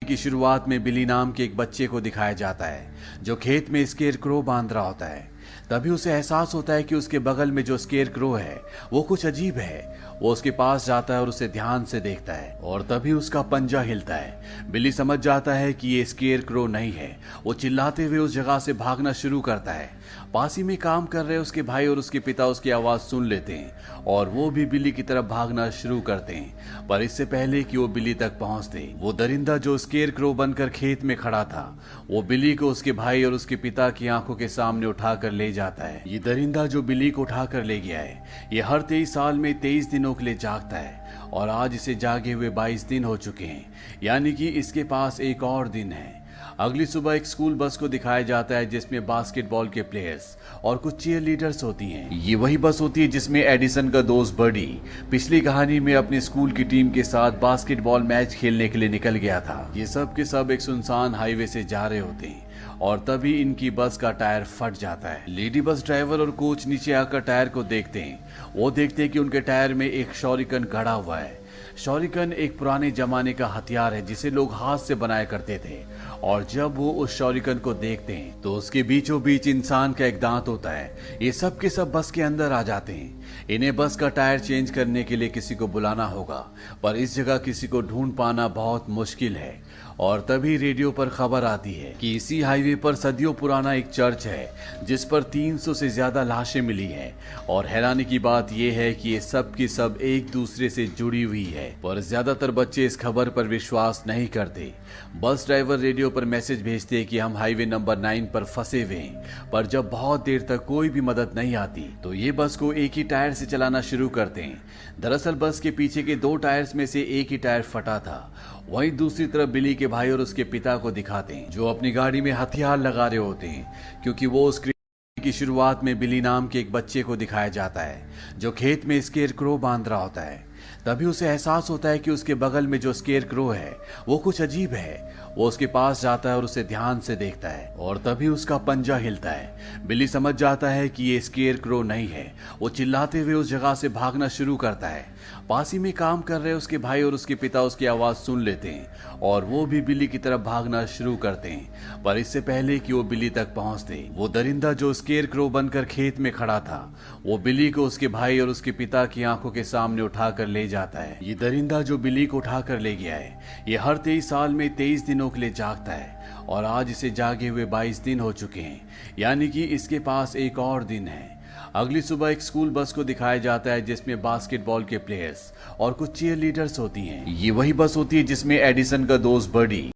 की शुरुआत में बिली नाम के एक बच्चे को दिखाया जाता है जो खेत में स्केर क्रो बांध रहा होता है। तभी उसे एहसास होता है कि उसके बगल में जो स्केर क्रो है वो कुछ अजीब है। वो उसके पास जाता है और उसे ध्यान से देखता है और तभी उसका पंजा हिलता है। बिली समझ जाता है कि ये स्केर क्रो नहीं है। वो चिल्लाते हुए उस जगह से भागना शुरू करता है। पास ही में काम कर रहे उसके भाई और उसके पिता उसकी आवाज सुन लेते हैं और वो भी बिली की तरफ भागना शुरू करते हैं। पर इससे पहले कि वो बिली तक पहुंचते, वो दरिंदा जो स्केर क्रो बनकर खेत में खड़ा था वो बिली को उसके भाई और उसके पिता की आंखों के सामने उठाकर ले जाता है। ये दरिंदा जो बिली को उठाकर ले गया है ये हर 23 साल में 23 दिनों के लिए जागता है और आज इसे जागे हुए 22 दिन हो चुके हैं, यानी कि इसके पास एक और दिन है। अगली सुबह एक स्कूल बस को दिखाया जाता है जिसमें बास्केटबॉल के प्लेयर्स और कुछ चीयर लीडर्स होती हैं। ये वही बस होती है जिसमें एडिसन का दोस्त बर्डी पिछली कहानी में अपनी स्कूल की टीम के साथ बास्केटबॉल मैच खेलने के लिए निकल गया था। ये सब के सब एक सुनसान हाईवे से जा रहे होते हैं और तभी इनकी बस का टायर फट जाता है। लेडी बस ड्राइवर और कोच नीचे आकर टायर को देखते हैं। वो देखते हैं कि उनके टायर में एक शॉरिकन गड़ा हुआ है। शॉरिकन एक पुराने जमाने का हथियार है जिसे लोग हाथ से बनाया करते थे और जब वो उस शॉरिकन को देखते हैं तो उसके बीचों बीच इंसान का एक दांत होता है। ये सब के सब बस के अंदर आ जाते हैं। इन्हें बस का टायर चेंज करने के लिए किसी को बुलाना होगा, पर इस जगह किसी को ढूंढ पाना बहुत मुश्किल है। और तभी रेडियो पर खबर आती है कि इसी हाईवे पर सदियों पुराना एक चर्च है जिस पर 300 से ज्यादा लाशें मिली हैं। और हैरानी की बात यह है कि ये सब की सब एक दूसरे से जुड़ी हुई है, पर ज्यादातर बच्चे इस खबर पर विश्वास नहीं करते। बस ड्राइवर रेडियो पर मैसेज भेजते हैं कि हम हाईवे नंबर 9 पर फंसे हुए हैं, पर जब बहुत देर तक कोई भी मदद नहीं आती तो ये बस को एक ही टायर से चलाना शुरू करते हैं। दरअसल बस के पीछे के 2 टायर्स में से एक ही टायर फटा था। वहीं दूसरी तरफ बिली के भाई और उसके पिता को दिखाते हैं जो अपनी गाड़ी में हथियार लगा रहे होते हैं, क्योंकि वो उस की शुरुआत में बिली नाम के एक बच्चे को दिखाया जाता है जो खेत में स्केर क्रो बांध रहा होता है। तभी उसे एहसास होता है कि उसके बगल में जो स्केर क्रो है वो कुछ अजीब है। वो उसके पास जाता है और उसे ध्यान से देखता है और तभी उसका पंजा हिलता है। बिली समझ जाता है कि ये स्केर क्रो नहीं है। वो चिल्लाते हुए उस जगह से भागना शुरू करता है। पास ही में काम कर रहे उसके भाई और उसके पिता उसकी आवाज सुन लेते हैं और वो भी बिली की तरफ भागना शुरू करते हैं। पर इससे पहले कि वो बिली तक पहुंचते, वो दरिंदा जो स्केर क्रो बनकर खेत में खड़ा था वो बिली को उसके भाई और उसके पिता की आंखों के सामने उठाकर ले जाता है। ये दरिंदा जो बिली को उठाकर ले गया है ये हर 23 साल में 23 दिनों के लिए जागता है और आज इसे जागे हुए 22 दिन हो चुके हैं, यानी कि इसके पास एक और दिन है। अगली सुबह एक स्कूल बस को दिखाया जाता है जिसमें बास्केटबॉल के प्लेयर्स और कुछ चीयर लीडर्स होती हैं। ये वही बस होती है जिसमें एडिसन का दोस्त बर्डी